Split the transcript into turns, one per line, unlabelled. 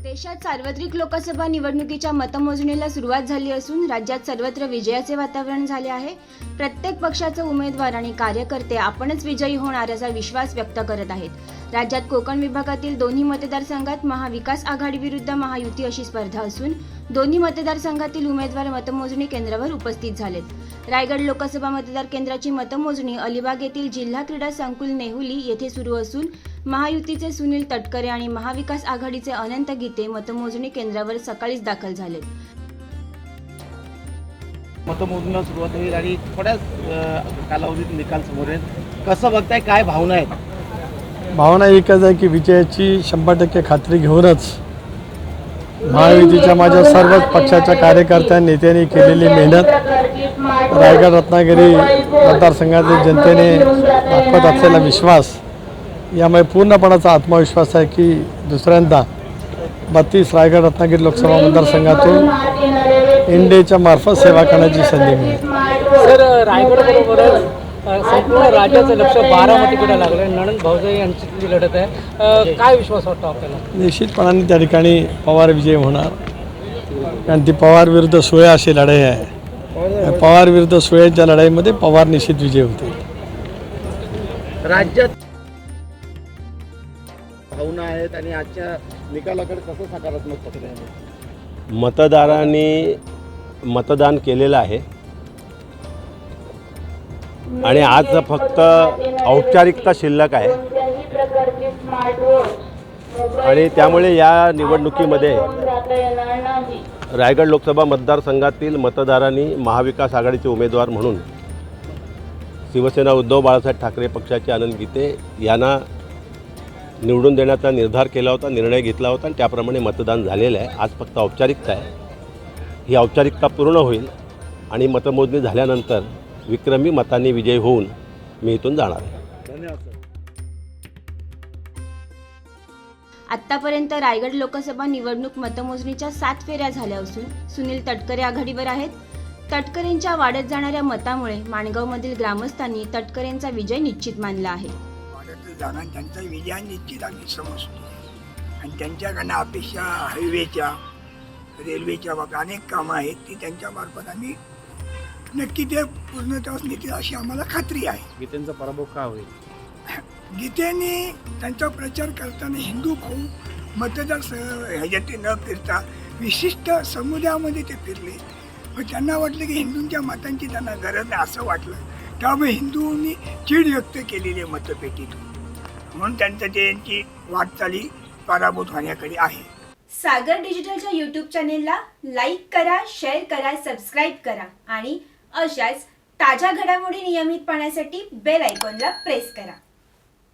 देशात सार्वत्रिक लोकसभा निवडणुकीच्या मतमोजणीला सुरुवात झाली असून राज्यात सर्वत्र विजयाचे वातावरण झाले आहे। प्रत्येक पक्षाचे उमेदवार आणि कार्यकर्ते आपणच विजयी होणार असा विश्वास व्यक्त करत आहेत। राज्यात कोकण विभागातील दोन्ही मतदारसंघात महाविकास आघाडी विरुद्ध महायुती अशी स्पर्धा असून दोन्ही मतदारसंघातील उमेदवार मतमोजणी केंद्रावर उपस्थित झालेत। रायगड लोकसभा मतदार केंद्राची मतमोजणी अलिबाग येथील जिल्हा क्रीडा संकुल नेहुली येथे सुरू असून महायुतीचे सुनील तटकरे आणि महाविकास आघाडीचे अनंत गीते मतमोजणी केंद्रावर सकाळीच दाखल झाले।
मतमोजणीला सुरुवात होईल आणि थोड्याच कालावधीत निकाल समोर येईल। कसं बघताय, काय भावना आहेत?
भावना एकच आहे की विजयाची 100% खात्री घेऊनच महायुतीच्या माझ्या सर्वच पक्षाच्या कार्यकर्त्या नेत्यांनी केलेली मेहनत, रायगड रत्नागिरी मतदारसंघातील जनतेने दाखवत असलेला विश्वास, यामुळे पूर्णपणाचा आत्मविश्वास आहे की दुसऱ्यांदा 32 रायगड रत्नागिरी लोकसभा मतदारसंघातून इंडियाच्या मार्फत सेवा करण्याची संधी मिळेल।
सर, रायगडबरोबरच संपूर्ण राज्याचं लक्ष बारामतीकडे लागलं आहे। नणंद भाऊजाई यांची लढत आहे, काय विश्वास वाटतो आपल्याला?
निश्चितपणाने त्या ठिकाणी पवार विजय होणार, कारण ती पवार विरुद्ध सुळे अशी लढाई आहे। पवार विरुद्ध सुळेच्या लढाईमध्ये पवार निश्चित विजय होते।
राज्यात भावना आहेत आणि आजच्या निकालाकडे कसं सकारात्मक बघताय?
मतदारांनी मतदान केलेलं आहे आणि आज फक्त औपचारिकता शिल्लक आहे आणि त्यामुळे या निवडणुकीमध्ये रायगड लोकसभा मतदारसंघातील मतदारांनी महाविकास आघाडीचे उमेदवार म्हणून शिवसेना उद्धव बाळासाहेब ठाकरे पक्षाचे आनंद गीते यांना निवडून देण्याचा निर्धार केला होता, निर्णय घेतला होता आणि त्याप्रमाणे मतदान झालेलं आहे। आज फक्त औपचारिकता आहे, ही औपचारिकता पूर्ण होईल आणि मतमोजणी झाल्यानंतर विक्रमी मतांनी विजय होऊन मी इथून जाणार आहे।
धन्यवाद सर।
आतापर्यंत रायगड लोकसभा निवडणूक मतमोजणीच्या 7 फेऱ्या झाल्या असून सुनील तटकरे आघाडीवर आहेत। तटकरेंच्या वाढत जाणाऱ्या मतामुळे माणगावमधील ग्रामस्थांनी तटकरेंचा विजय निश्चित मानला आहे।
त्यांचा विजय निश्चित आम्ही समजतो आणि त्यांच्याकडनं अपेक्षा हायवेच्या, रेल्वेच्या बाबतीत अनेक कामं आहेत ती त्यांच्या मार्फत आम्ही नक्की ते पूर्णत्वास नेतील अशी आम्हाला खात्री आहे।
गीतेंचा पराभव का होईल?
गीतेने त्यांचा प्रचार करताना हिंदू होऊन मतदार ह्याच्यात न फिरता विशिष्ट समुदायामध्ये ते फिरले व त्यांना वाटलं की हिंदूंच्या मतांची त्यांना गरज नाही असं वाटलं, त्यामुळे हिंदूंनी चीड व्यक्त केलेली आहे मतपेटीतून, म्हणून त्यांची वाटचाली पराभूत होण्याकडे आहे।
सागर डिजिटलच्या यूट्यूब चॅनेलला लाईक करा, शेअर करा, सबस्क्राईब करा आणि अशाच ताज्या घडामोडी नियमित पाहण्यासाठी बेल आयकॉनला प्रेस करा।